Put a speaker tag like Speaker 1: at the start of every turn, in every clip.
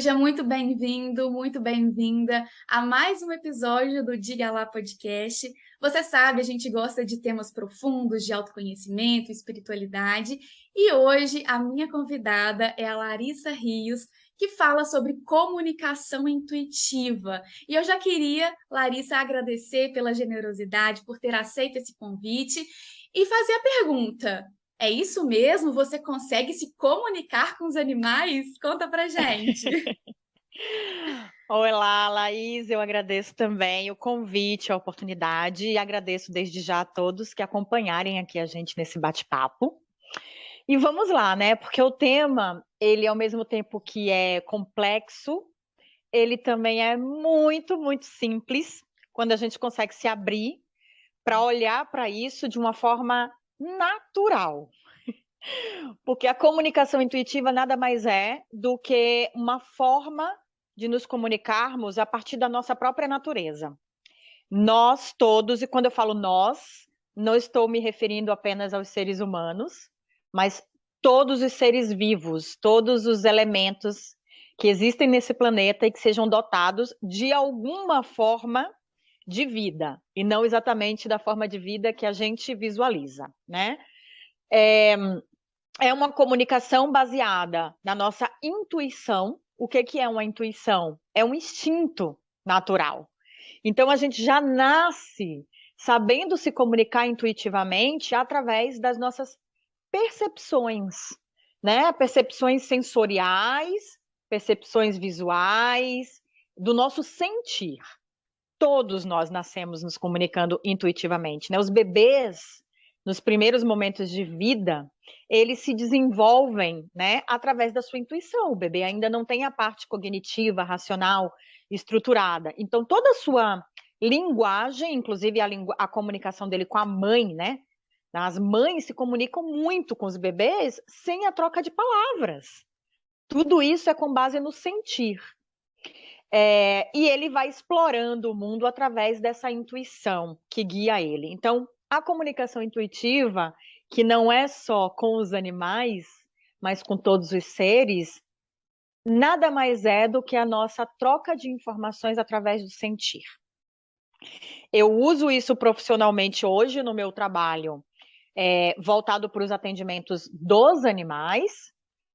Speaker 1: Seja muito bem-vindo, muito bem-vinda a mais um episódio do Diga Lá Podcast. Você sabe, a gente gosta de temas profundos, de autoconhecimento, espiritualidade, e hoje a minha convidada é a Larissa Rios, que fala sobre comunicação intuitiva. E eu já queria, Larissa, agradecer pela generosidade, por ter aceito esse convite e fazer a pergunta. É isso mesmo? Você consegue se comunicar com os animais? Conta pra gente.
Speaker 2: Olá, Laís, eu agradeço também o convite, a oportunidade e agradeço desde já a todos que acompanharem aqui a gente nesse bate-papo. E vamos lá, né? Porque o tema, ele ao mesmo tempo que é complexo, ele também é muito, muito simples quando a gente consegue se abrir para olhar para isso de uma forma natural. Porque a comunicação intuitiva nada mais é do que uma forma de nos comunicarmos a partir da nossa própria natureza. Nós todos, e quando eu falo nós, não estou me referindo apenas aos seres humanos, mas todos os seres vivos, todos os elementos que existem nesse planeta e que sejam dotados de alguma forma de vida, e não exatamente da forma de vida que a gente visualiza, né? É uma comunicação baseada na nossa intuição. O que que é uma intuição? É um instinto natural. Então a gente já nasce sabendo se comunicar intuitivamente através das nossas percepções, né? Percepções sensoriais, percepções visuais, do nosso sentir. Todos nós nascemos nos comunicando intuitivamente, né? Os bebês, nos primeiros momentos de vida, eles se desenvolvem, né, através da sua intuição. O bebê ainda não tem a parte cognitiva, racional, estruturada. Então, toda a sua linguagem, inclusive a comunicação dele com a mãe, né? As mães se comunicam muito com os bebês sem a troca de palavras. Tudo isso é com base no sentir. E ele vai explorando o mundo através dessa intuição que guia ele. Então, a comunicação intuitiva, que não é só com os animais, mas com todos os seres, nada mais é do que a nossa troca de informações através do sentir. Eu uso isso profissionalmente hoje no meu trabalho, voltado para os atendimentos dos animais,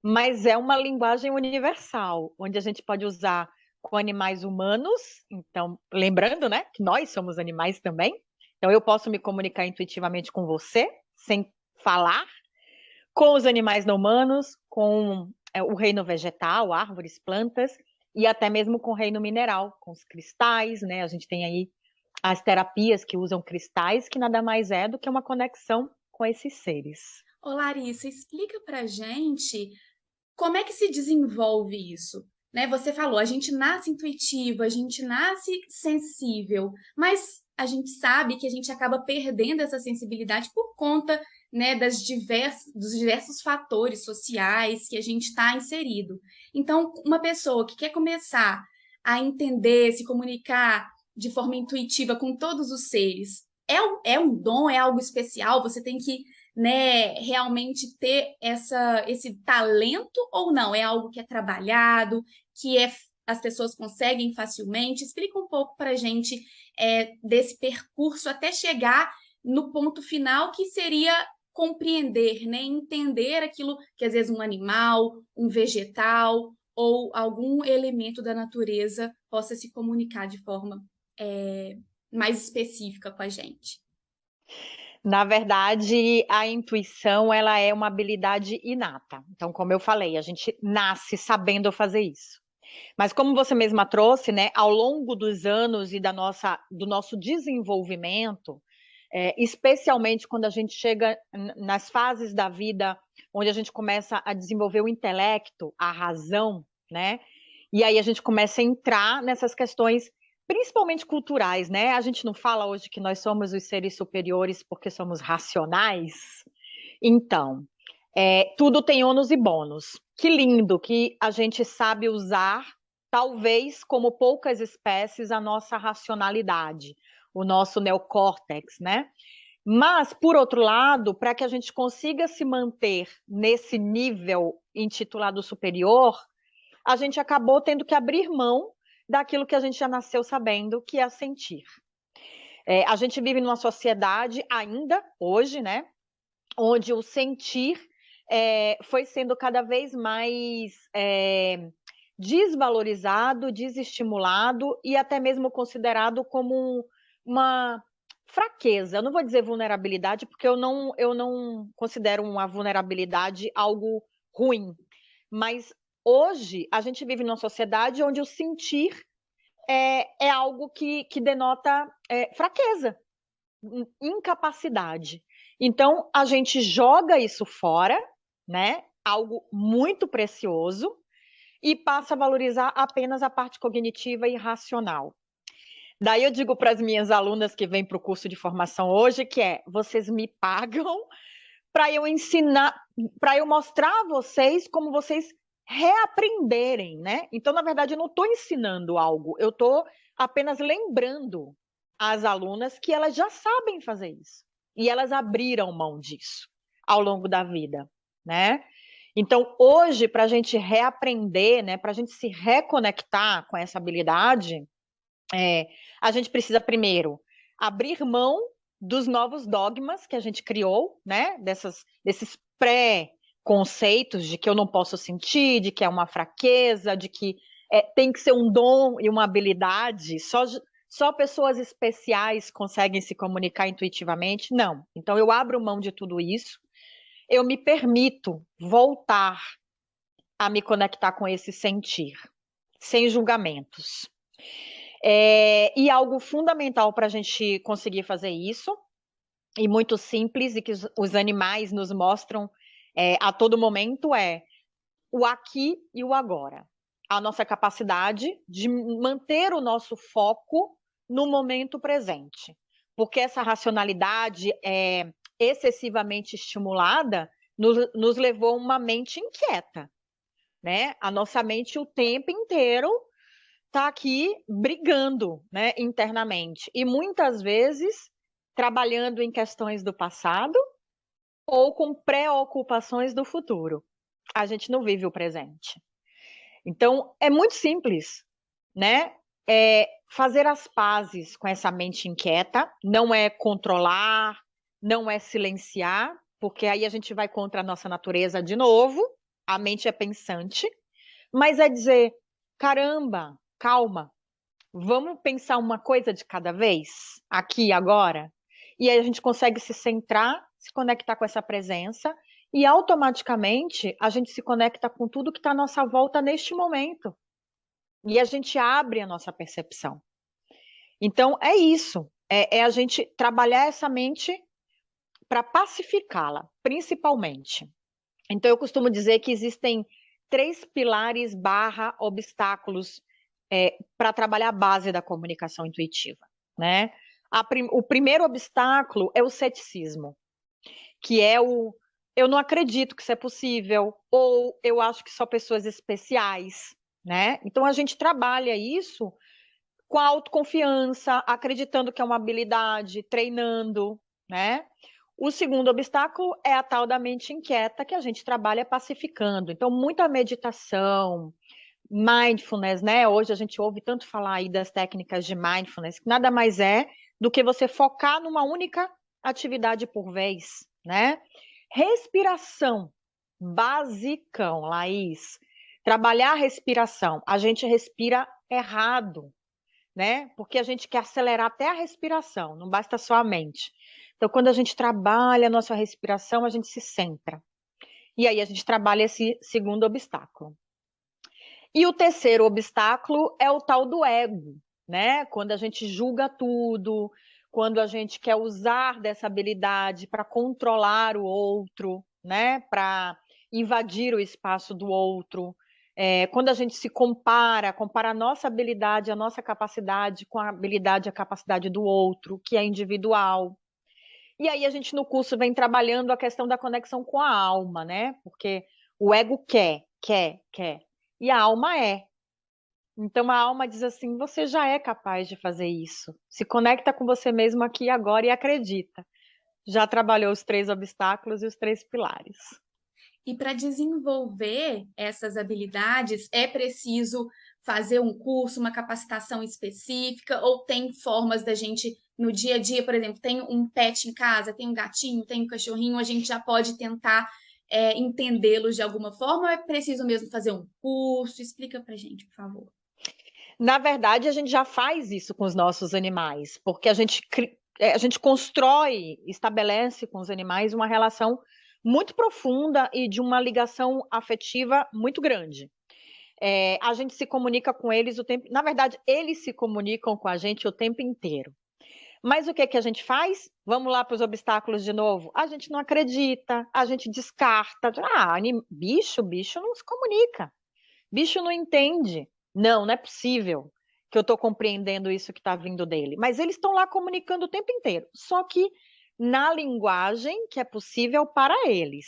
Speaker 2: mas é uma linguagem universal, onde a gente pode usar com animais humanos. Então, lembrando, né, que nós somos animais também. Então, eu posso me comunicar intuitivamente com você, sem falar, com os animais não humanos, com o reino vegetal, árvores, plantas, e até mesmo com o reino mineral, com os cristais, né? A gente tem aí as terapias que usam cristais, que nada mais é do que uma conexão com esses seres.
Speaker 1: Ô, Larissa, explica pra gente como é que se desenvolve isso, né? Você falou, a gente nasce intuitivo, a gente nasce sensível, mas a gente sabe que a gente acaba perdendo essa sensibilidade por conta, né, dos diversos fatores sociais que a gente está inserido. Então, uma pessoa que quer começar a entender, se comunicar de forma intuitiva com todos os seres, é um dom, é algo especial, você tem que, né, realmente ter esse talento ou não? É algo que é trabalhado, as pessoas conseguem facilmente? Explica um pouco para a gente desse percurso até chegar no ponto final, que seria compreender, né, entender aquilo que às vezes um animal, um vegetal ou algum elemento da natureza possa se comunicar de forma é, mais específica com a gente.
Speaker 2: Na verdade, a intuição, ela é uma habilidade inata. Então, como eu falei, a gente nasce sabendo fazer isso. Mas como você mesma trouxe, né, ao longo dos anos e do nosso desenvolvimento, especialmente quando a gente chega nas fases da vida onde a gente começa a desenvolver o intelecto, a razão, né? E aí a gente começa a entrar nessas questões, principalmente culturais, né? A gente não fala hoje que nós somos os seres superiores porque somos racionais. Então, tudo tem ônus e bônus. Que lindo que a gente sabe usar, talvez como poucas espécies, a nossa racionalidade, o nosso neocórtex, né? Mas, por outro lado, para que a gente consiga se manter nesse nível intitulado superior, a gente acabou tendo que abrir mão daquilo que a gente já nasceu sabendo, que é sentir. A gente vive numa sociedade ainda, hoje, né, onde o sentir foi sendo cada vez mais desvalorizado, desestimulado e até mesmo considerado como uma fraqueza. Eu não vou dizer vulnerabilidade, porque eu não considero uma vulnerabilidade algo ruim. Mas hoje a gente vive numa sociedade onde o sentir é algo que denota fraqueza, incapacidade. Então, a gente joga isso fora, né? Algo muito precioso, e passa a valorizar apenas a parte cognitiva e racional. Daí eu digo para as minhas alunas que vêm para o curso de formação hoje que vocês me pagam para eu ensinar, para eu mostrar a vocês como vocês reaprenderem, né? Então, na verdade, eu não estou ensinando algo, eu estou apenas lembrando às alunas que elas já sabem fazer isso. E elas abriram mão disso ao longo da vida, né? Então, hoje, para a gente reaprender, né, para a gente se reconectar com essa habilidade, a gente precisa primeiro abrir mão dos novos dogmas que a gente criou, né, desses pré-conceitos de que eu não posso sentir, de que é uma fraqueza, de que tem que ser um dom e uma habilidade, só pessoas especiais conseguem se comunicar intuitivamente. Não. Então, eu abro mão de tudo isso, eu me permito voltar a me conectar com esse sentir, sem julgamentos. E algo fundamental para a gente conseguir fazer isso, e muito simples, e que os animais nos mostram a todo momento, é o aqui e o agora. A nossa capacidade de manter o nosso foco no momento presente. Porque essa racionalidade excessivamente estimulada nos levou a uma mente inquieta, né? A nossa mente o tempo inteiro está aqui brigando, né, internamente. E muitas vezes trabalhando em questões do passado ou com preocupações do futuro. A gente não vive o presente. Então, é muito simples, né? Fazer as pazes com essa mente inquieta, não é controlar, não é silenciar, porque aí a gente vai contra a nossa natureza de novo, a mente é pensante, mas é dizer, caramba, calma, vamos pensar uma coisa de cada vez, aqui e agora? E aí a gente consegue se centrar, se conectar com essa presença, e automaticamente a gente se conecta com tudo que está à nossa volta neste momento. E a gente abre a nossa percepção. Então, é isso. É a gente trabalhar essa mente para pacificá-la, principalmente. Então, eu costumo dizer que existem 3 pilares / obstáculos para trabalhar a base da comunicação intuitiva, né? O primeiro obstáculo é o ceticismo, que é o eu não acredito que isso é possível, ou eu acho que só pessoas especiais, né? Então a gente trabalha isso com a autoconfiança, acreditando que é uma habilidade, treinando, né? O segundo obstáculo é a tal da mente inquieta, que a gente trabalha pacificando. Então, muita meditação, mindfulness, né? Hoje a gente ouve tanto falar aí das técnicas de mindfulness, que nada mais é do que você focar numa única atividade por vez, né? Respiração, basicão, Laís. Trabalhar a respiração. A gente respira errado, né? Porque a gente quer acelerar até a respiração, não basta só a mente. Então, quando a gente trabalha a nossa respiração, a gente se centra. E aí a gente trabalha esse segundo obstáculo. E o terceiro obstáculo é o tal do ego, né? Quando a gente julga tudo, quando a gente quer usar dessa habilidade para controlar o outro, né? Para invadir o espaço do outro. Quando a gente se compara a nossa habilidade, a nossa capacidade com a habilidade e a capacidade do outro, que é individual. E aí a gente no curso vem trabalhando a questão da conexão com a alma, né? Porque o ego quer. E a alma é. Então a alma diz assim: você já é capaz de fazer isso. Se conecta com você mesmo aqui e agora e acredita. Já trabalhou os 3 obstáculos e os 3 pilares.
Speaker 1: E para desenvolver essas habilidades, é preciso fazer um curso, uma capacitação específica, ou tem formas da gente, no dia a dia, por exemplo, tem um pet em casa, tem um gatinho, tem um cachorrinho, a gente já pode tentar entendê-los de alguma forma, ou é preciso mesmo fazer um curso? Explica pra gente, por favor.
Speaker 2: Na verdade, a gente já faz isso com os nossos animais, porque a gente constrói, estabelece com os animais uma relação muito profunda e de uma ligação afetiva muito grande. A gente se comunica com eles o tempo. Na verdade, eles se comunicam com a gente o tempo inteiro. Mas o que que a gente faz? Vamos lá para os obstáculos de novo. A gente não acredita, a gente descarta. Bicho não se comunica. Bicho não entende. Não, não é possível que eu estou compreendendo isso que está vindo dele. Mas eles estão lá comunicando o tempo inteiro. Só que na linguagem que é possível para eles,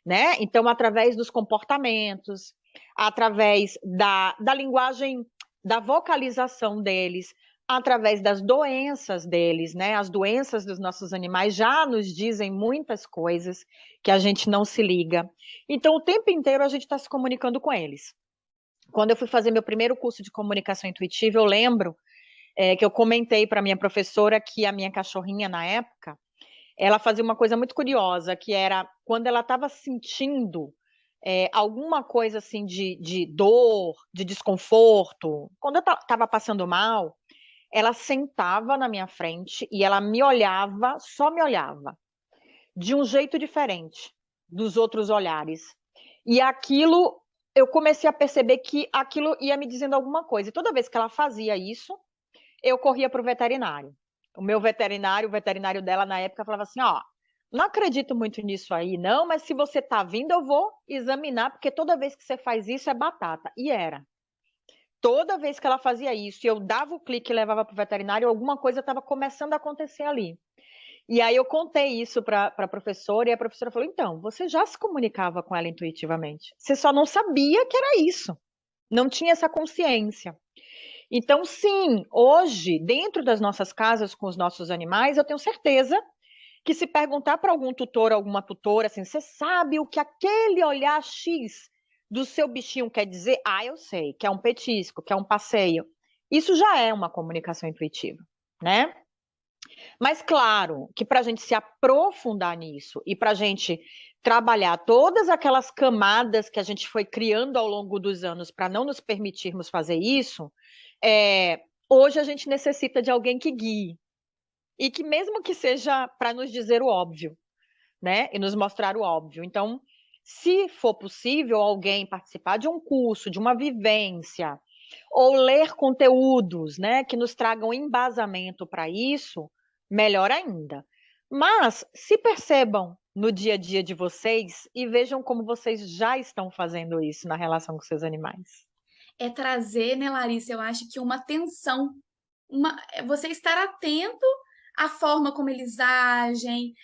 Speaker 2: né? Então, através dos comportamentos, através da linguagem, da vocalização deles, através das doenças deles, né? As doenças dos nossos animais já nos dizem muitas coisas que a gente não se liga. Então, o tempo inteiro a gente está se comunicando com eles. Quando eu fui fazer meu primeiro curso de comunicação intuitiva, eu lembro que eu comentei para minha professora que a minha cachorrinha, na época, ela fazia uma coisa muito curiosa, que era quando ela estava sentindo alguma coisa assim de dor, de desconforto, quando eu estava passando mal, ela sentava na minha frente e ela me olhava, só me olhava, de um jeito diferente dos outros olhares. E aquilo, eu comecei a perceber que aquilo ia me dizendo alguma coisa. E toda vez que ela fazia isso, eu corria para o veterinário. O veterinário dela na época falava assim, ó, não acredito muito nisso aí, não, mas se você tá vindo, eu vou examinar, porque toda vez que você faz isso é batata. E era. Toda vez que ela fazia isso, eu dava o clique e levava para o veterinário, alguma coisa estava começando a acontecer ali. E aí eu contei isso para a professora, e a professora falou, então, você já se comunicava com ela intuitivamente. Você só não sabia que era isso. Não tinha essa consciência. Então, sim, hoje, dentro das nossas casas com os nossos animais, eu tenho certeza que se perguntar para algum tutor, alguma tutora, assim, você sabe o que aquele olhar X do seu bichinho quer dizer? Ah, eu sei, que é um petisco, que é um passeio. Isso já é uma comunicação intuitiva, né? Mas claro que para a gente se aprofundar nisso e para a gente trabalhar todas aquelas camadas que a gente foi criando ao longo dos anos para não nos permitirmos fazer isso, hoje a gente necessita de alguém que guie. E que mesmo que seja para nos dizer o óbvio, né? E nos mostrar o óbvio. Então, se for possível alguém participar de um curso, de uma vivência, ou ler conteúdos, né, que nos tragam embasamento para isso, melhor ainda. Mas se percebam no dia a dia de vocês e vejam como vocês já estão fazendo isso na relação com seus animais.
Speaker 1: É trazer, né, Larissa, eu acho que uma atenção, você estar atento à forma como eles agem,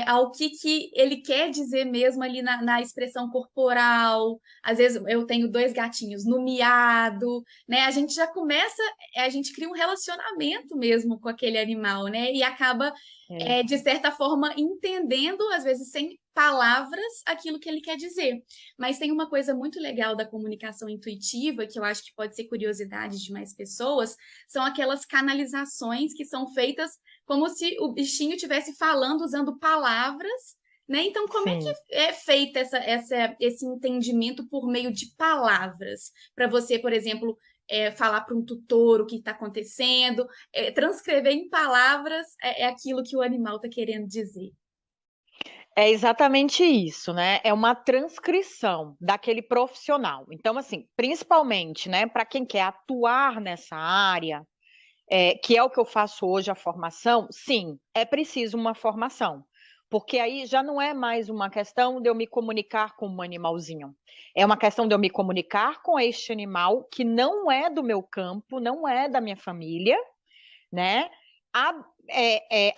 Speaker 1: ao que ele quer dizer mesmo ali na expressão corporal. Às vezes eu tenho dois gatinhos no miado, né? A gente já começa, a gente cria um relacionamento mesmo com aquele animal, né? E acaba,
Speaker 2: É.
Speaker 1: de certa forma, entendendo, às vezes sem palavras, aquilo que ele quer dizer. Mas tem uma coisa muito legal da comunicação intuitiva, que eu acho que pode ser curiosidade de mais pessoas, são aquelas canalizações que são feitas como se o bichinho estivesse falando usando palavras, né? Então, como é que
Speaker 2: Sim.
Speaker 1: é feita esse entendimento por meio de palavras? Para você, por exemplo, falar para um tutor o que está acontecendo, transcrever em palavras aquilo que o animal está querendo dizer.
Speaker 2: É exatamente isso, né? É uma transcrição daquele profissional. Então, assim, principalmente, né, para quem quer atuar nessa área, que é o que eu faço hoje, a formação, sim, é preciso uma formação. Porque aí já não é mais uma questão de eu me comunicar com um animalzinho. É uma questão de eu me comunicar com este animal que não é do meu campo, não é da minha família, né?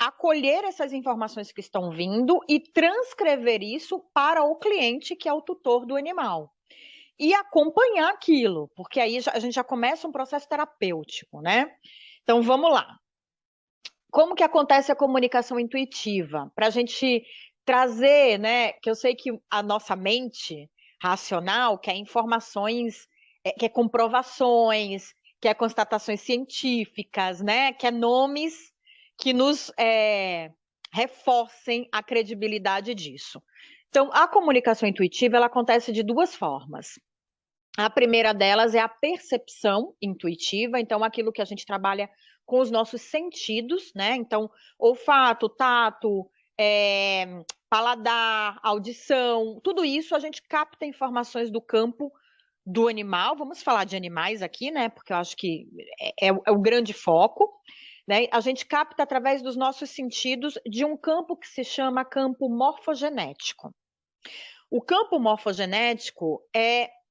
Speaker 2: Acolher essas informações que estão vindo e transcrever isso para o cliente, que é o tutor do animal. E acompanhar aquilo, porque aí a gente já começa um processo terapêutico, né? Então vamos lá. Como que acontece a comunicação intuitiva? Para a gente trazer, né? Que eu sei que a nossa mente racional quer informações, quer comprovações, quer constatações científicas, né? Quer nomes que nos reforcem a credibilidade disso. Então, a comunicação intuitiva, ela acontece de duas formas. A primeira delas é a percepção intuitiva, então aquilo que a gente trabalha com os nossos sentidos, né? Então, olfato, tato, paladar, audição, tudo isso a gente capta informações do campo do animal. Vamos falar de animais aqui, né? Porque eu acho que é o grande foco, né? A gente capta através dos nossos sentidos de um campo que se chama campo morfogenético. O campo morfogenético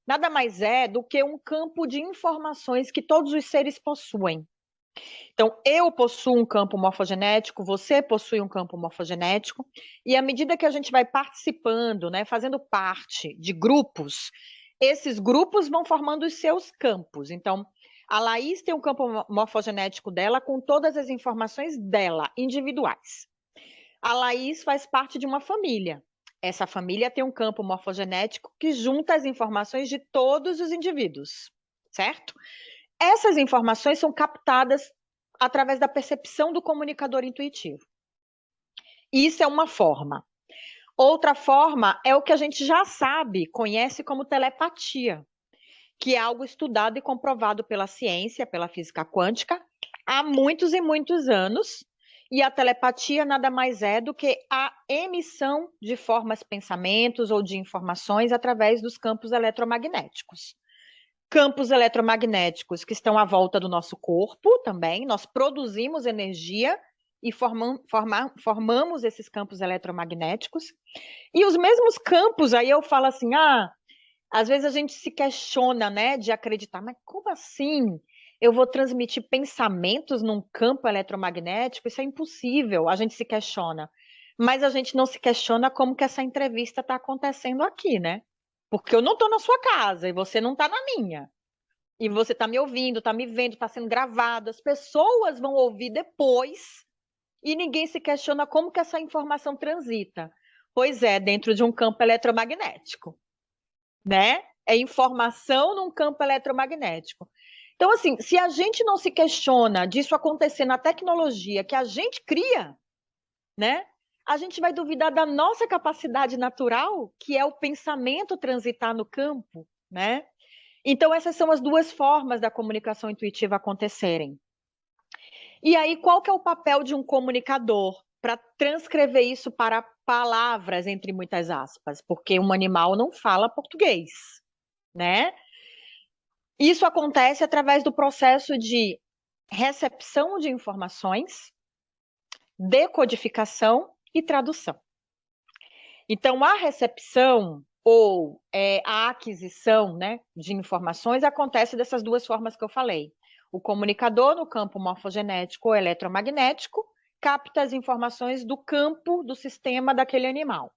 Speaker 2: nada mais é do que um campo de informações que todos os seres possuem. Então, eu possuo um campo morfogenético, você possui um campo morfogenético, e à medida que a gente vai participando, né, fazendo parte de grupos, esses grupos vão formando os seus campos. Então, a Laís tem um campo morfogenético dela com todas as informações dela, individuais. A Laís faz parte de uma família. Essa família tem um campo morfogenético que junta as informações de todos os indivíduos, certo? Essas informações são captadas através da percepção do comunicador intuitivo. Isso é uma forma. Outra forma é o que a gente já sabe, conhece como telepatia, que é algo estudado e comprovado pela ciência, pela física quântica, há muitos e muitos anos. E a telepatia nada mais é do que a emissão de formas, pensamentos ou de informações através dos campos eletromagnéticos. Campos eletromagnéticos que estão à volta do nosso corpo também, nós produzimos energia e formamos esses campos eletromagnéticos. E os mesmos campos, aí eu falo assim, às vezes a gente se questiona, né, de acreditar, mas como assim? Eu vou transmitir pensamentos num campo eletromagnético? Isso é impossível, a gente se questiona. Mas a gente não se questiona como que essa entrevista está acontecendo aqui, né? Porque eu não estou na sua casa e você não está na minha. E você está me ouvindo, está me vendo, está sendo gravado. As pessoas vão ouvir depois e ninguém se questiona como que essa informação transita. Pois é, dentro de um campo eletromagnético, né? É informação num campo eletromagnético. Então, assim, se a gente não se questiona disso acontecer na tecnologia que a gente cria, né? A gente vai duvidar da nossa capacidade natural, que é o pensamento transitar no campo, né? Então, essas são as duas formas da comunicação intuitiva acontecerem. E aí, qual que é o papel de um comunicador para transcrever isso para palavras, entre muitas aspas? Porque um animal não fala português, né? Isso acontece através do processo de recepção de informações, decodificação e tradução. Então, a recepção ou a aquisição, né, de informações acontece dessas duas formas que eu falei. O comunicador, no campo morfogenético ou eletromagnético, capta as informações do campo do sistema daquele animal.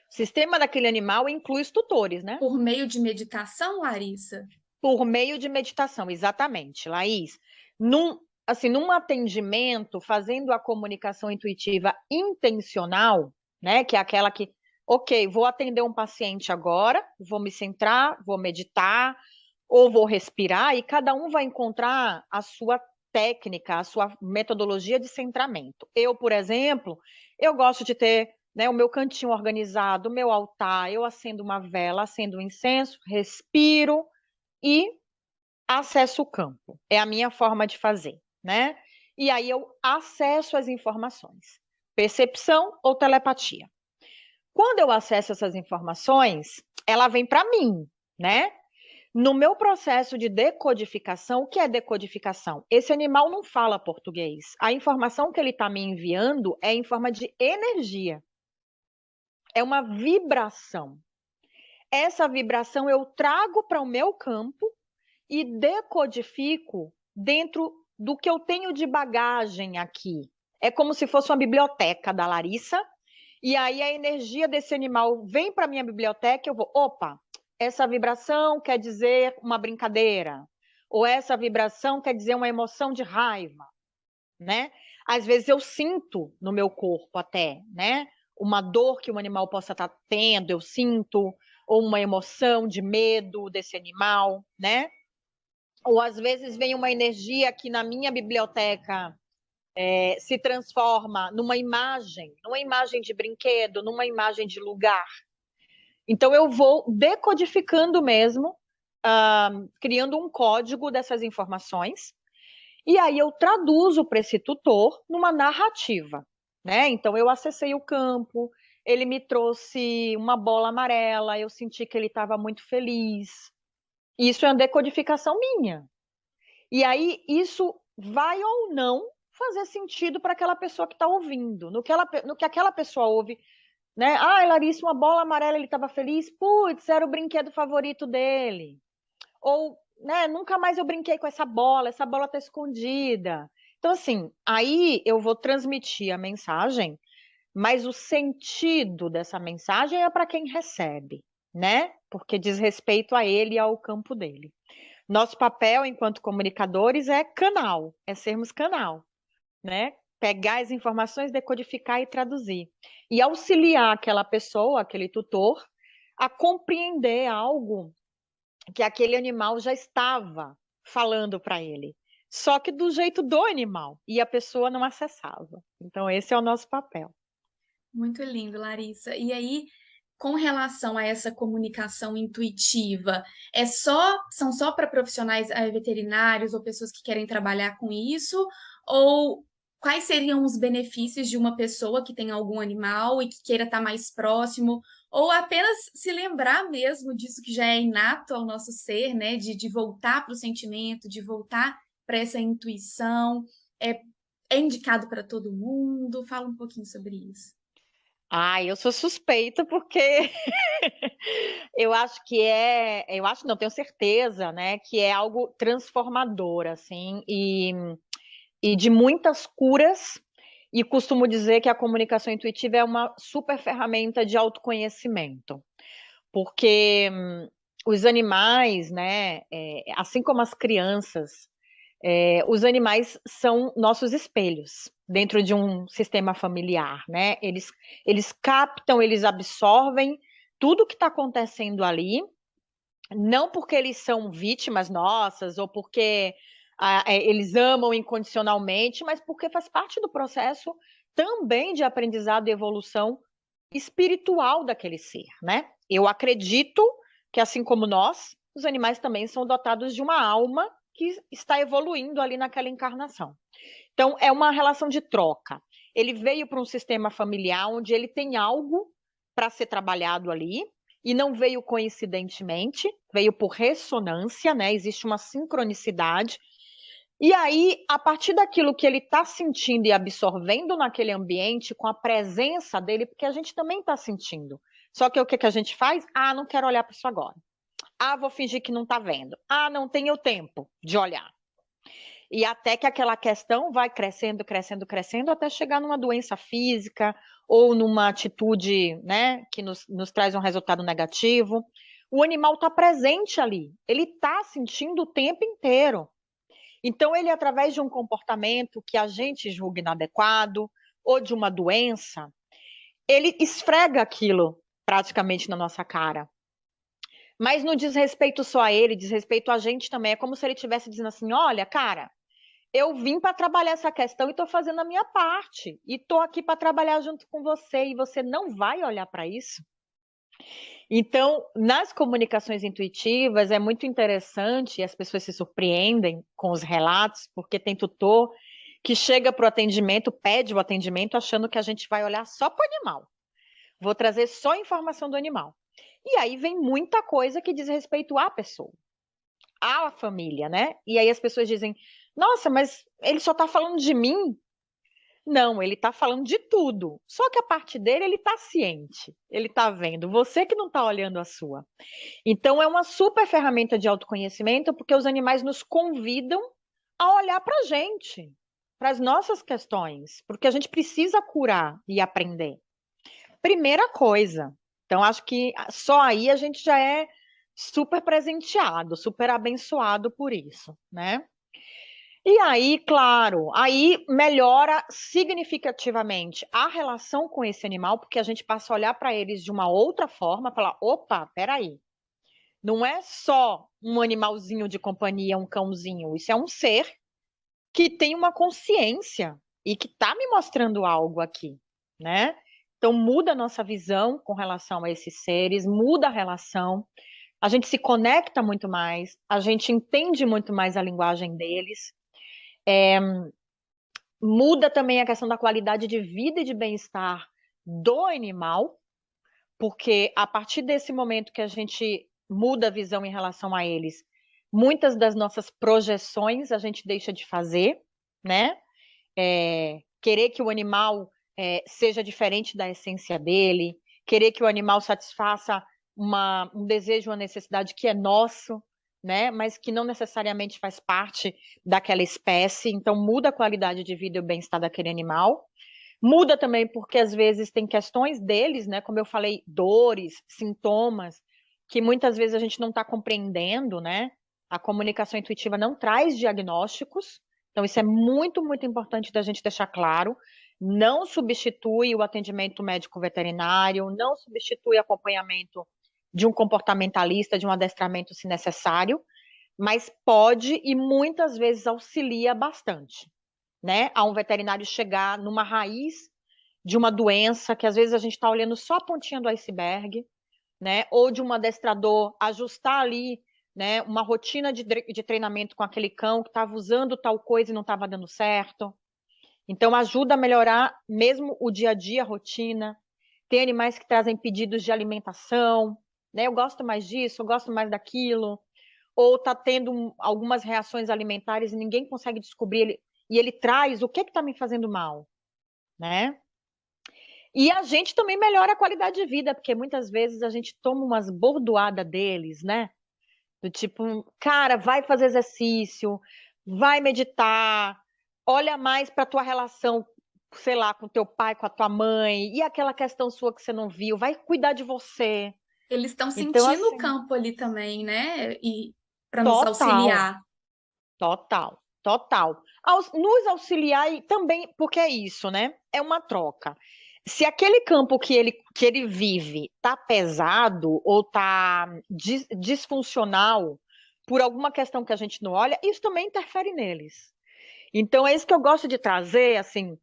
Speaker 2: O sistema daquele animal inclui os tutores, né?
Speaker 1: Por meio de meditação, Larissa?
Speaker 2: Por meio de meditação, exatamente, Laís. Num atendimento, fazendo a comunicação intuitiva intencional, né, que é aquela que, ok, vou atender um paciente agora, vou me centrar, vou meditar, ou vou respirar, e cada um vai encontrar a sua técnica, a sua metodologia de centramento. Eu, por exemplo, eu gosto de ter, né, o meu cantinho organizado, o meu altar, eu acendo uma vela, acendo um incenso, respiro, e acesso o campo. É a minha forma de fazer, né? E aí eu acesso as informações. Percepção ou telepatia. Quando eu acesso essas informações, ela vem para mim, né? No meu processo de decodificação, o que é decodificação? Esse animal não fala português. A informação que ele está me enviando é em forma de energia. É uma vibração. Essa vibração eu trago para o meu campo e decodifico dentro do que eu tenho de bagagem aqui. É como se fosse uma biblioteca da Larissa, e aí a energia desse animal vem para a minha biblioteca, eu vou, opa, essa vibração quer dizer uma brincadeira, ou essa vibração quer dizer uma emoção de raiva, né? Às vezes eu sinto no meu corpo até, né? uma dor que o animal possa estar tendo, eu sinto, ou uma emoção de medo desse animal, né? Ou às vezes vem uma energia que na minha biblioteca se transforma numa imagem de brinquedo, numa imagem de lugar. Então eu vou decodificando mesmo, criando um código dessas informações, e aí eu traduzo para esse tutor numa narrativa, né? Então eu acessei o campo, ele me trouxe uma bola amarela, eu senti que ele estava muito feliz. Isso é uma decodificação minha. E aí isso vai ou não fazer sentido para aquela pessoa que está ouvindo, no que aquela pessoa ouve, né? Ah, Larissa, uma bola amarela, ele estava feliz, putz, era o brinquedo favorito dele. Ou, né, nunca mais eu brinquei com essa bola está escondida. Então, assim, aí eu vou transmitir a mensagem, mas o sentido dessa mensagem é para quem recebe, né? Porque diz respeito a ele e ao campo dele. Nosso papel enquanto comunicadores é canal, é sermos canal, né? Pegar as informações, decodificar e traduzir. E auxiliar aquela pessoa, aquele tutor, a compreender algo que aquele animal já estava falando para ele. Só que do jeito do animal. E a pessoa não acessava. Então, esse é o nosso papel.
Speaker 1: Muito lindo, Larissa. E aí, com relação a essa comunicação intuitiva, são só para profissionais veterinários ou pessoas que querem trabalhar com isso? Ou quais seriam os benefícios de uma pessoa que tem algum animal e que queira estar mais próximo? Ou apenas se lembrar mesmo disso que já é inato ao nosso ser, né? De voltar para o sentimento, de voltar para essa intuição. É, é indicado para todo mundo? Fala um pouquinho sobre isso.
Speaker 2: Ah, eu sou suspeita porque eu acho que eu acho, não, tenho certeza, né, que é algo transformador, assim, e de muitas curas. E costumo dizer que a comunicação intuitiva é uma super ferramenta de autoconhecimento, porque os animais, né, assim como as crianças, os animais são nossos espelhos dentro de um sistema familiar, né? Eles captam, eles absorvem tudo que está acontecendo ali, não porque eles são vítimas nossas ou porque eles amam incondicionalmente, mas porque faz parte do processo também de aprendizado e evolução espiritual daquele ser, né? Eu acredito que, assim como nós, os animais também são dotados de uma alma que está evoluindo ali naquela encarnação. Então, é uma relação de troca. Ele veio para um sistema familiar onde ele tem algo para ser trabalhado ali, e não veio coincidentemente, veio por ressonância, né? Existe uma sincronicidade. E aí, a partir daquilo que ele está sentindo e absorvendo naquele ambiente, com a presença dele, porque a gente também está sentindo. Só que o que a gente faz? Ah, não quero olhar para isso agora. Ah, vou fingir que não está vendo. Ah, não tenho tempo de olhar. E até que aquela questão vai crescendo, crescendo, crescendo, até chegar numa doença física ou numa atitude, né, que nos traz um resultado negativo. O animal está presente ali, ele está sentindo o tempo inteiro. Então, ele, através de um comportamento que a gente julga inadequado ou de uma doença, ele esfrega aquilo praticamente na nossa cara. Mas não diz respeito só a ele, diz respeito a gente também. É como se ele estivesse dizendo assim: olha, cara, eu vim para trabalhar essa questão e estou fazendo a minha parte. E estou aqui para trabalhar junto com você. E você não vai olhar para isso? Então, nas comunicações intuitivas, é muito interessante, e as pessoas se surpreendem com os relatos, porque tem tutor que chega para o atendimento, pede o atendimento, achando que a gente vai olhar só para o animal. Vou trazer só informação do animal. E aí vem muita coisa que diz respeito à pessoa, à família, né? E aí as pessoas dizem: nossa, mas ele só está falando de mim? Não, ele está falando de tudo. Só que a parte dele, ele está ciente. Ele está vendo. Você que não está olhando a sua. Então, é uma super ferramenta de autoconhecimento, porque os animais nos convidam a olhar para a gente, para as nossas questões, porque a gente precisa curar e aprender. Primeira coisa. Então, acho que só aí a gente já é super presenteado, super abençoado por isso, né? E aí, claro, aí melhora significativamente a relação com esse animal, porque a gente passa a olhar para eles de uma outra forma, falar, opa, peraí, não é só um animalzinho de companhia, um cãozinho, isso é um ser que tem uma consciência e que está me mostrando algo aqui, né? Então muda a nossa visão com relação a esses seres, muda a relação, a gente se conecta muito mais, a gente entende muito mais a linguagem deles. Muda também a questão da qualidade de vida e de bem-estar do animal, porque a partir desse momento que a gente muda a visão em relação a eles, muitas das nossas projeções a gente deixa de fazer, né? Querer que o animal seja diferente da essência dele, querer que o animal satisfaça um desejo, uma necessidade que é nosso, né? Mas que não necessariamente faz parte daquela espécie. Então, muda a qualidade de vida e o bem-estar daquele animal. Muda também porque, às vezes, tem questões deles, né? Como eu falei, dores, sintomas, que muitas vezes a gente não está compreendendo, né? A comunicação intuitiva não traz diagnósticos, então isso é muito, muito importante da gente deixar claro. Não substitui o atendimento médico veterinário, não substitui acompanhamento de um comportamentalista, de um adestramento, se necessário, mas pode e muitas vezes auxilia bastante, né? A um veterinário chegar numa raiz de uma doença que às vezes a gente está olhando só a pontinha do iceberg, né? Ou de um adestrador ajustar ali, né, uma rotina de treinamento com aquele cão que estava usando tal coisa e não estava dando certo. Então, ajuda a melhorar mesmo o dia a dia, a rotina. Tem animais que trazem pedidos de alimentação, né? Eu gosto mais disso, eu gosto mais daquilo. Ou está tendo algumas reações alimentares e ninguém consegue descobrir, e ele traz o que está me fazendo mal, né? E a gente também melhora a qualidade de vida, porque muitas vezes a gente toma umas bordoadas deles, né? Do tipo, cara, vai fazer exercício, vai meditar, olha mais para tua relação, sei lá, com teu pai, com a tua mãe, e aquela questão sua que você não viu, vai cuidar de você.
Speaker 1: Eles estão
Speaker 2: Então,
Speaker 1: sentindo o
Speaker 2: assim,
Speaker 1: campo ali também, né? E para nos
Speaker 2: total,
Speaker 1: auxiliar.
Speaker 2: total, total. Nos auxiliar e também, porque é isso, né? É uma troca. Se aquele campo que ele vive tá pesado ou tá disfuncional por alguma questão que a gente não olha, isso também interfere neles. Então é isso que eu gosto de trazer, assim,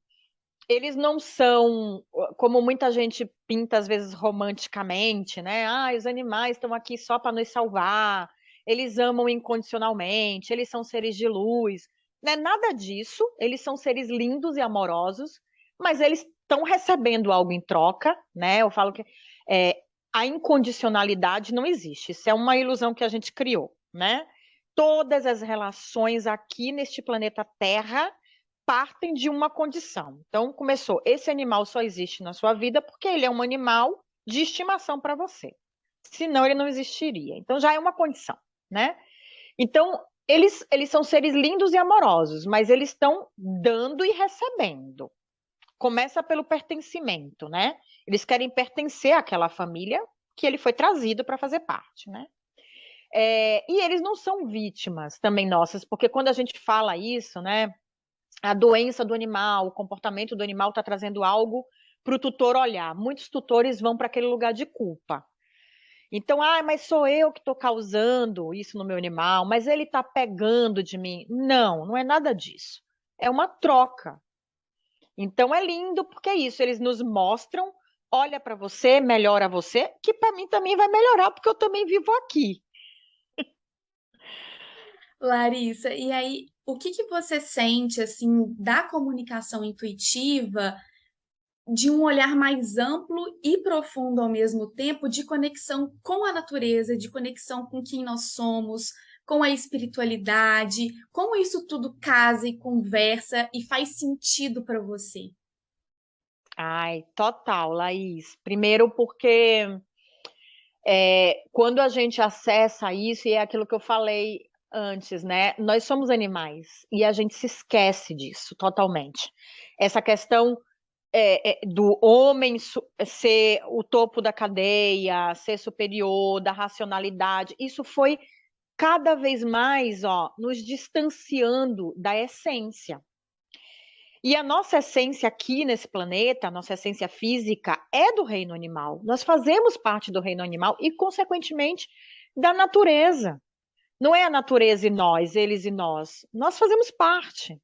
Speaker 2: eles não são como muita gente pinta às vezes romanticamente, né? Ah, os animais estão aqui só para nos salvar. Eles amam incondicionalmente, eles são seres de luz. Não é nada disso. Eles são seres lindos e amorosos, mas eles estão recebendo algo em troca, né? Eu falo que é, a incondicionalidade não existe. Isso é uma ilusão que a gente criou, né? Todas as relações aqui neste planeta Terra partem de uma condição. Então, começou, esse animal só existe na sua vida porque ele é um animal de estimação para você. Senão, ele não existiria. Então, já é uma condição, né? Então, eles são seres lindos e amorosos, mas eles estão dando e recebendo. Começa pelo pertencimento, né? Eles querem pertencer àquela família que ele foi trazido para fazer parte, né? E eles não são vítimas também nossas, porque quando a gente fala isso, né? A doença do animal, o comportamento do animal está trazendo algo para o tutor olhar. Muitos tutores vão para aquele lugar de culpa. Então, mas sou eu que estou causando isso no meu animal, mas ele está pegando de mim. Não, não é nada disso. É uma troca. Então é lindo porque é isso. Eles nos mostram, olha para você, melhora você, que para mim também vai melhorar porque eu também vivo aqui.
Speaker 1: Larissa, e aí, o que que você sente assim da comunicação intuitiva, de um olhar mais amplo e profundo ao mesmo tempo, de conexão com a natureza, de conexão com quem nós somos, com a espiritualidade, como isso tudo casa e conversa e faz sentido para você?
Speaker 2: Ai, total, Laís. Primeiro porque quando a gente acessa isso, e é aquilo que eu falei antes, né? Nós somos animais e a gente se esquece disso totalmente. Essa questão do homem ser o topo da cadeia, ser superior, da racionalidade, isso foi cada vez mais, ó, nos distanciando da essência. E a nossa essência aqui nesse planeta, a nossa essência física é do reino animal. Nós fazemos parte do reino animal e, consequentemente, da natureza. Não é a natureza e nós, eles e nós. Nós fazemos parte.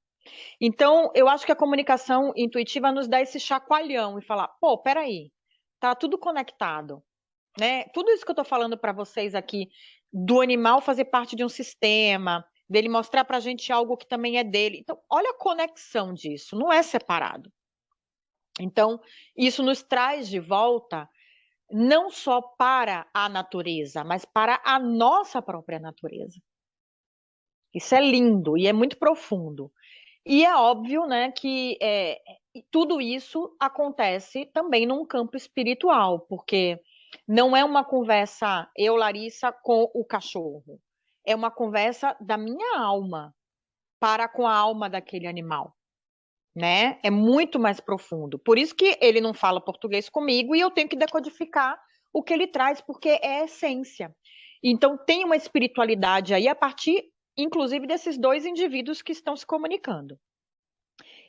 Speaker 2: Então, eu acho que a comunicação intuitiva nos dá esse chacoalhão e falar, pô, peraí, tá tudo conectado, né? Tudo isso que eu tô falando para vocês aqui, do animal fazer parte de um sistema, dele mostrar pra gente algo que também é dele. Então, olha a conexão disso, não é separado. Então, isso nos traz de volta não só para a natureza, mas para a nossa própria natureza. Isso é lindo e é muito profundo. E é óbvio, né, que tudo isso acontece também num campo espiritual, porque não é uma conversa eu, Larissa, com o cachorro. É uma conversa da minha alma para com a alma daquele animal, né? É muito mais profundo. Por isso que ele não fala português comigo e eu tenho que decodificar o que ele traz, porque é essência. Então tem uma espiritualidade aí a partir, inclusive, desses dois indivíduos que estão se comunicando.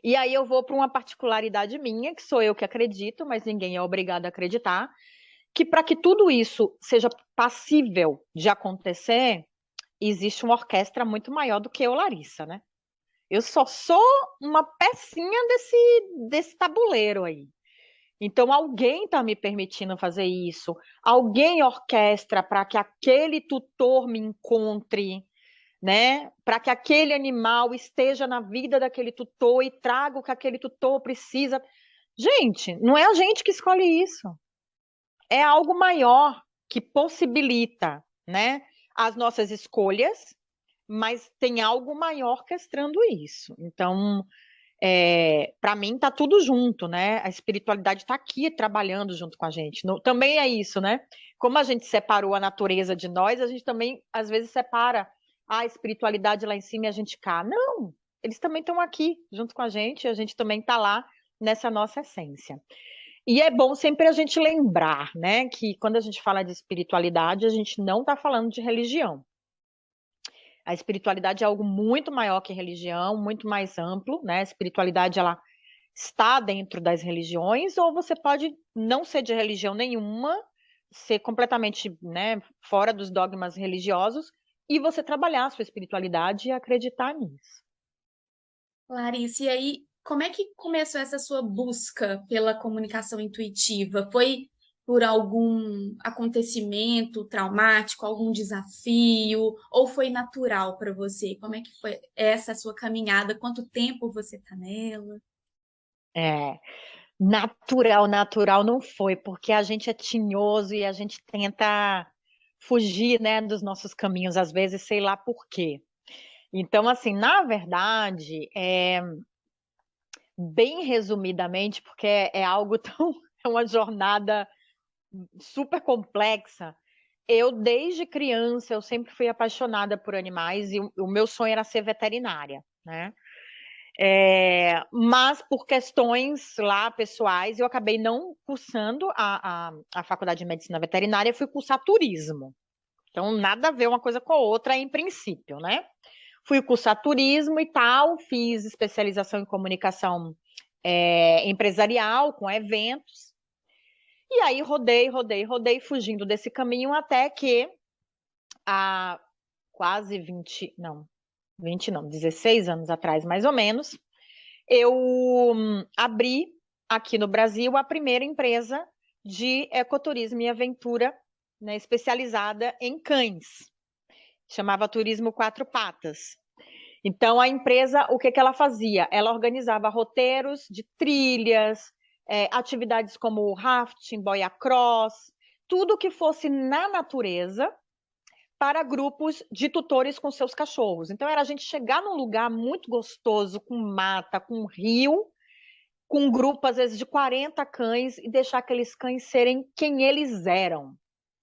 Speaker 2: E aí eu vou para uma particularidade minha, que sou eu que acredito, mas ninguém é obrigado a acreditar, que para que tudo isso seja passível de acontecer, existe uma orquestra muito maior do que eu, Larissa, né? Eu só sou uma pecinha desse tabuleiro aí. Então, alguém está me permitindo fazer isso, alguém orquestra para que aquele tutor me encontre, né? Para que aquele animal esteja na vida daquele tutor e traga o que aquele tutor precisa. Gente, não é a gente que escolhe isso. É algo maior que possibilita, né, as nossas escolhas, mas tem algo maior orquestrando isso. Então, para mim tá tudo junto, né? A espiritualidade está aqui trabalhando junto com a gente. Também é isso, né? Como a gente separou a natureza de nós, a gente também às vezes separa a espiritualidade lá em cima e a gente cá. Não, eles também estão aqui junto com a gente também está lá nessa nossa essência. E é bom sempre a gente lembrar, né, que quando a gente fala de espiritualidade, a gente não está falando de religião. A espiritualidade é algo muito maior que religião, muito mais amplo, né? A espiritualidade, ela está dentro das religiões, ou você pode não ser de religião nenhuma, ser completamente, né, fora dos dogmas religiosos, e você trabalhar a sua espiritualidade e acreditar nisso.
Speaker 1: Larissa, e aí, como é que começou essa sua busca pela comunicação intuitiva? Foi por algum acontecimento traumático, algum desafio, ou foi natural para você? Como é que foi essa sua caminhada? Quanto tempo você está nela?
Speaker 2: É, natural não foi, porque a gente é tinhoso e a gente tenta fugir, né, dos nossos caminhos, às vezes, sei lá por quê. Então, assim, na verdade, bem resumidamente, porque é algo tão, é uma jornada super complexa. Eu, desde criança, eu sempre fui apaixonada por animais e o meu sonho era ser veterinária, né? Mas por questões lá pessoais, eu acabei não cursando a faculdade de medicina veterinária, fui cursar turismo. Então, nada a ver uma coisa com a outra em princípio, né? Fui cursar turismo e tal, fiz especialização em comunicação empresarial, com eventos. E aí rodei, fugindo desse caminho até que há quase 20 não, 16 anos atrás, mais ou menos, eu abri aqui no Brasil a primeira empresa de ecoturismo e aventura, né, especializada em cães. Chamava Turismo Quatro Patas. Então, a empresa, o que ela fazia? Ela organizava roteiros de trilhas, atividades como rafting, boia cross, tudo que fosse na natureza para grupos de tutores com seus cachorros. Então, era a gente chegar num lugar muito gostoso, com mata, com rio, com um grupo, às vezes, de 40 cães e deixar aqueles cães serem quem eles eram,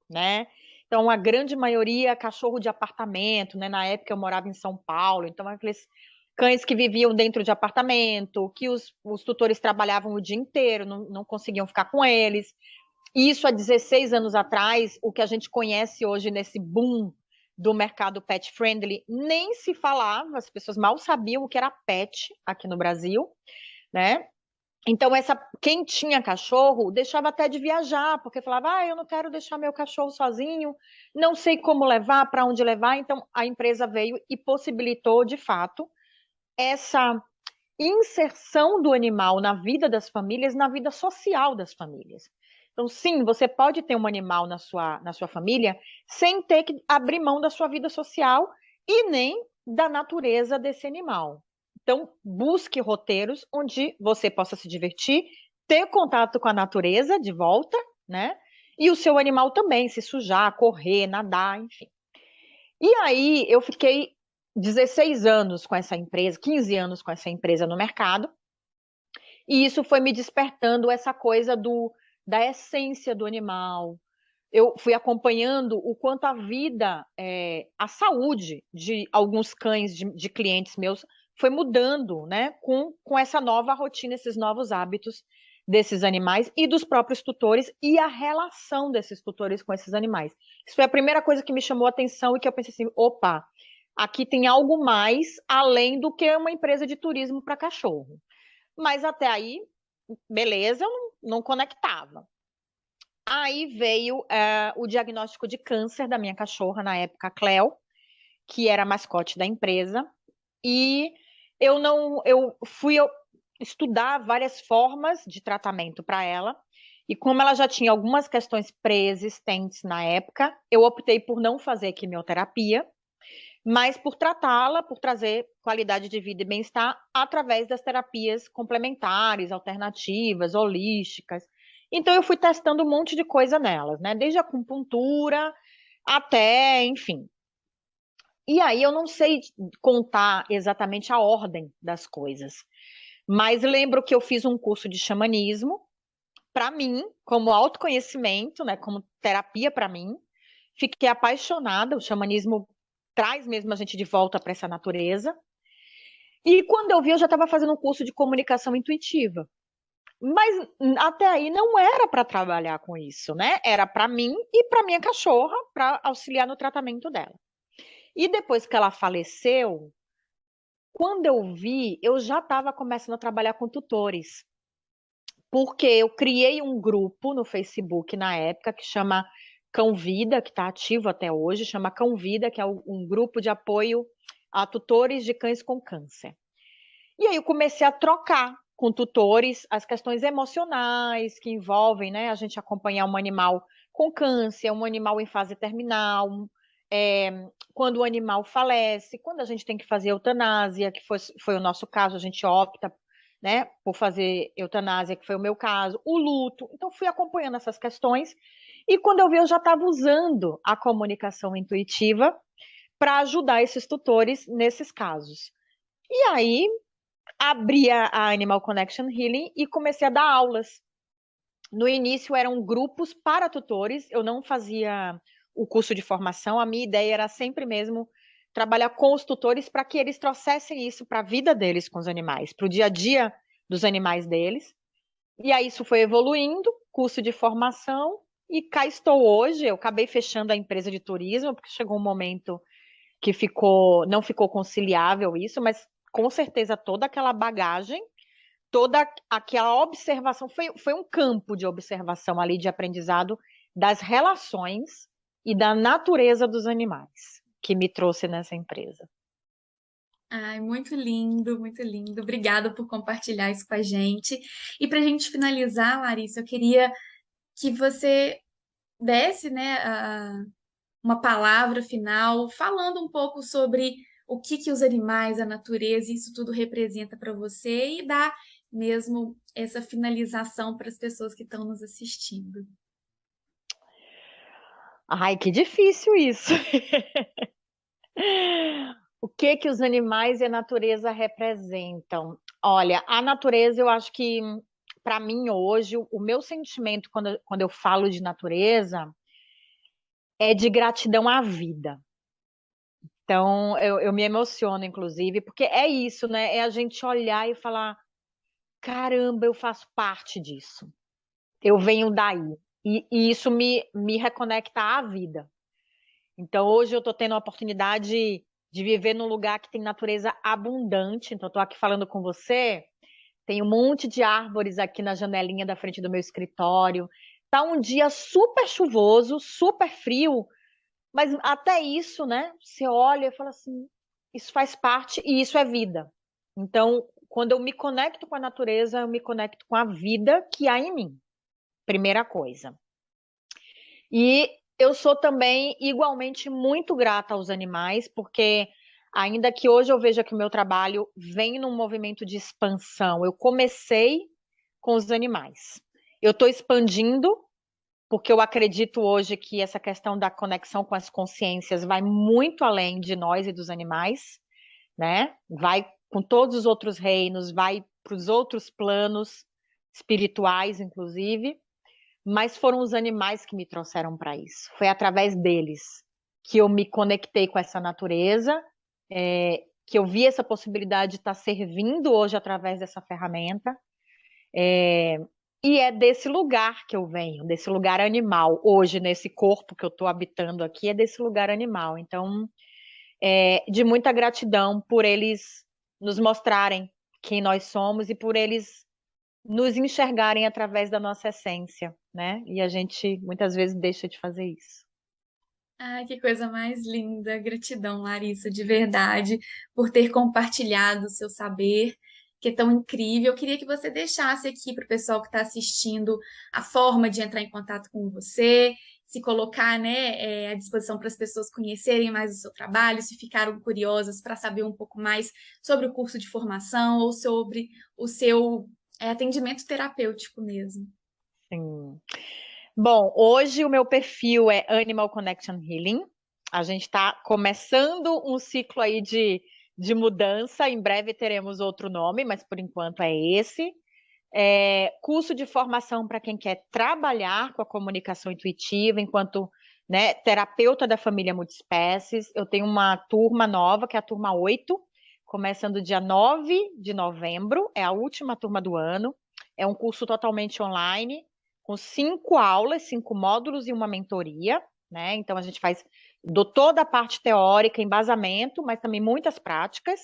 Speaker 2: né? Então, a grande maioria cachorro de apartamento, né? Na época eu morava em São Paulo, então aqueles cães que viviam dentro de apartamento, que os tutores trabalhavam o dia inteiro, não conseguiam ficar com eles. Isso há 16 anos atrás, o que a gente conhece hoje nesse boom do mercado pet friendly, nem se falava, as pessoas mal sabiam o que era pet aqui no Brasil, né? Então, quem tinha cachorro deixava até de viajar, porque falava, eu não quero deixar meu cachorro sozinho, não sei como levar, para onde levar. Então, a empresa veio e possibilitou, de fato, essa inserção do animal na vida das famílias, na vida social das famílias. Então, sim, você pode ter um animal na sua família sem ter que abrir mão da sua vida social e nem da natureza desse animal. Então, busque roteiros onde você possa se divertir, ter contato com a natureza de volta, né? E o seu animal também, se sujar, correr, nadar, enfim. E aí, eu fiquei 16 anos com essa empresa, 15 anos com essa empresa no mercado, e isso foi me despertando essa coisa da essência do animal. Eu fui acompanhando o quanto a vida, a saúde de alguns cães de clientes meus foi mudando, né, com essa nova rotina, esses novos hábitos desses animais e dos próprios tutores e a relação desses tutores com esses animais. Isso foi a primeira coisa que me chamou a atenção e que eu pensei assim, opa, aqui tem algo mais além do que uma empresa de turismo para cachorro. Mas até aí, beleza, eu não conectava. Aí veio o diagnóstico de câncer da minha cachorra, na época, a Cleo, que era a mascote da empresa, e eu fui estudar várias formas de tratamento para ela, e como ela já tinha algumas questões pré-existentes na época, eu optei por não fazer quimioterapia, mas por tratá-la, por trazer qualidade de vida e bem-estar através das terapias complementares, alternativas, holísticas. Então eu fui testando um monte de coisa nelas, né? Desde a acupuntura até, enfim. E aí eu não sei contar exatamente a ordem das coisas, mas lembro que eu fiz um curso de xamanismo para mim, como autoconhecimento, né, como terapia para mim. Fiquei apaixonada, o xamanismo traz mesmo a gente de volta para essa natureza. E quando eu vi, eu já estava fazendo um curso de comunicação intuitiva. Mas até aí não era para trabalhar com isso, né? Era para mim e para minha cachorra, para auxiliar no tratamento dela. E depois que ela faleceu, quando eu vi, eu já estava começando a trabalhar com tutores. Porque eu criei um grupo no Facebook na época que chama Cão Vida, que está ativo até hoje, chama Cão Vida, que é um grupo de apoio a tutores de cães com câncer. E aí eu comecei a trocar com tutores as questões emocionais que envolvem, né, a gente acompanhar um animal com câncer, um animal em fase terminal, quando o animal falece, quando a gente tem que fazer eutanásia, que foi o nosso caso, a gente opta, né, por fazer eutanásia, que foi o meu caso, o luto. Então, fui acompanhando essas questões e quando eu vi, eu já estava usando a comunicação intuitiva para ajudar esses tutores nesses casos. E aí, abri a Animal Connection Healing e comecei a dar aulas. No início eram grupos para tutores, eu não fazia o curso de formação, a minha ideia era sempre mesmo trabalhar com os tutores para que eles trouxessem isso para a vida deles com os animais, para o dia a dia dos animais deles. E aí isso foi evoluindo, curso de formação, e cá estou hoje. Eu acabei fechando a empresa de turismo, porque chegou um momento que não ficou conciliável isso, mas com certeza toda aquela bagagem, toda aquela observação, foi um campo de observação ali, de aprendizado das relações e da natureza dos animais que me trouxe nessa empresa.
Speaker 1: Ai, muito lindo, muito lindo. Obrigada por compartilhar isso com a gente. E para a gente finalizar, Larissa, eu queria que você desse, né, uma palavra final, falando um pouco sobre o que os animais, a natureza, isso tudo representa para você e dar mesmo essa finalização para as pessoas que estão nos assistindo.
Speaker 2: Ai, que difícil isso. O que os animais e a natureza representam? Olha, a natureza, eu acho que, para mim, hoje, o meu sentimento quando eu falo de natureza é de gratidão à vida. Então, eu me emociono, inclusive, porque é isso, né? É a gente olhar e falar: caramba, eu faço parte disso. Eu venho daí. E isso me reconecta à vida. Então, hoje eu estou tendo a oportunidade de viver num lugar que tem natureza abundante. Então, estou aqui falando com você, tem um monte de árvores aqui na janelinha da frente do meu escritório. Tá um dia super chuvoso, super frio, mas até isso, né? Você olha e fala assim, isso faz parte e isso é vida. Então, quando eu me conecto com a natureza, eu me conecto com a vida que há em mim. Primeira coisa. E eu sou também igualmente muito grata aos animais, porque ainda que hoje eu veja que o meu trabalho vem num movimento de expansão, eu comecei com os animais. Eu estou expandindo, porque eu acredito hoje que essa questão da conexão com as consciências vai muito além de nós e dos animais, né? Vai com todos os outros reinos, vai para os outros planos espirituais, inclusive, mas foram os animais que me trouxeram para isso. Foi através deles que eu me conectei com essa natureza, que eu vi essa possibilidade de estar servindo hoje através dessa ferramenta. E é desse lugar que eu venho, desse lugar animal. Hoje, nesse corpo que eu estou habitando aqui, é desse lugar animal. Então, de muita gratidão por eles nos mostrarem quem nós somos e por eles nos enxergarem através da nossa essência, né? E a gente muitas vezes deixa de fazer isso.
Speaker 1: Ai, que coisa mais linda. Gratidão, Larissa, de verdade, por ter compartilhado o seu saber, que é tão incrível. Eu queria que você deixasse aqui para o pessoal que está assistindo a forma de entrar em contato com você, se colocar, né, à disposição para as pessoas conhecerem mais o seu trabalho, se ficaram curiosas para saber um pouco mais sobre o curso de formação ou sobre o seu, atendimento terapêutico mesmo.
Speaker 2: Sim. Bom, hoje o meu perfil é Animal Connection Healing. A gente está começando um ciclo aí de mudança. Em breve teremos outro nome, mas por enquanto é esse. Curso de formação para quem quer trabalhar com a comunicação intuitiva enquanto, né, terapeuta da família multiespécies. Eu tenho uma turma nova, que é a turma 8, começando dia 9 de novembro, é a última turma do ano. É um curso totalmente online, com 5 aulas, 5 módulos e uma mentoria, né? Então a gente faz toda a parte teórica, embasamento, mas também muitas práticas.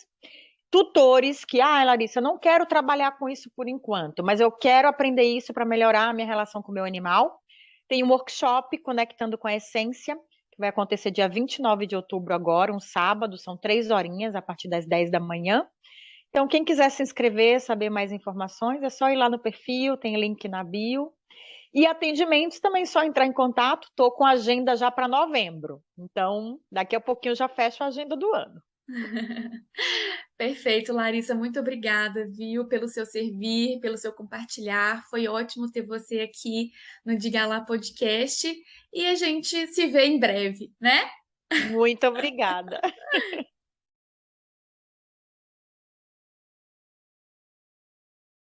Speaker 2: Tutores que, Larissa, eu não quero trabalhar com isso por enquanto, mas eu quero aprender isso para melhorar a minha relação com o meu animal. Tem um workshop Conectando com a Essência, que vai acontecer dia 29 de outubro agora, um sábado, são 3 horinhas, a partir das 10 da manhã. Então, quem quiser se inscrever, saber mais informações, é só ir lá no perfil, tem link na bio. E atendimentos também é só entrar em contato, estou com a agenda já para novembro. Então, daqui a pouquinho eu já fecho a agenda do ano.
Speaker 1: Perfeito, Larissa, muito obrigada, viu, pelo seu servir, pelo seu compartilhar. Foi ótimo ter você aqui no Diga Lá Podcast e a gente se vê em breve, né?
Speaker 2: Muito obrigada.